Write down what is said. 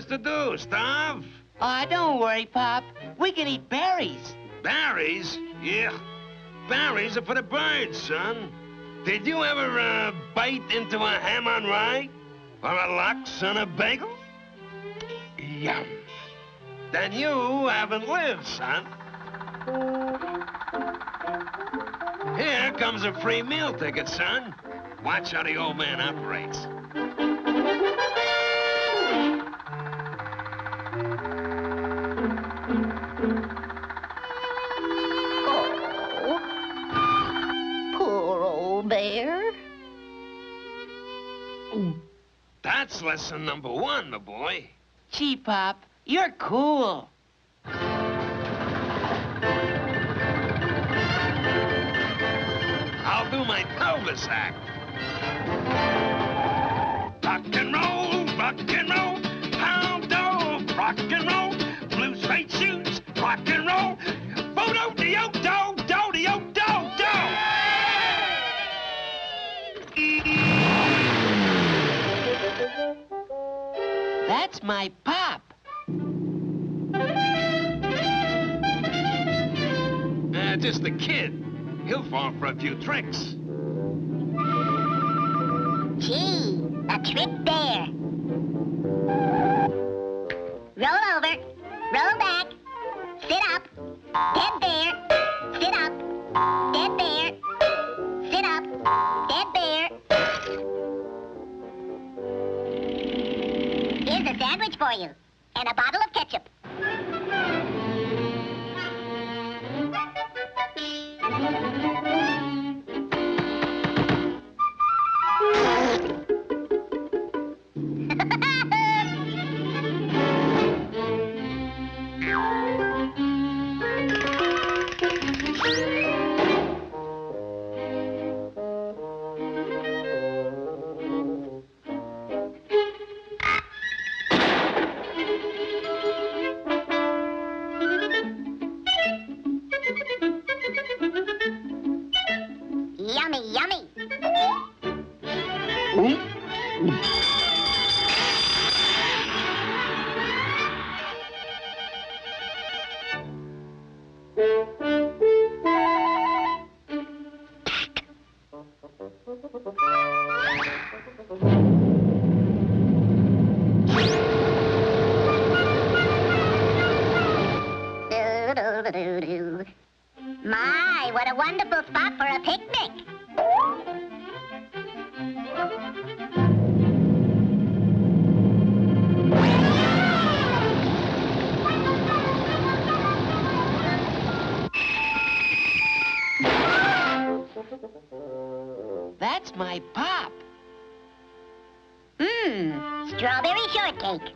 to do, Starve? Aw, don't worry, Pop. We can eat berries. Berries? Yeah. Berries are for the birds, son. Did you ever, bite into a ham on rye? Or a lox on a bagel? Yum. Then you haven't lived, son. Here comes a free meal ticket, son. Watch how the old man operates. Poor old bear. That's lesson number 1, my boy. Gee, Pop, you're cool. I'll do my pelvis act. Rock and roll, pound dog, rock and roll, blue suede shoes, rock and roll, do-do-de-o-do. That's my Pop. Just a kid. He'll fall for a few tricks. Gee, a trick there. Roll over, roll back, sit up, dead bear, sit up, dead bear, sit up, dead bear. Here's a sandwich for you, and a bottle of ketchup. Yummy, yummy. My, what a wonderful spot for a picnic. That's my Pop. Strawberry shortcake.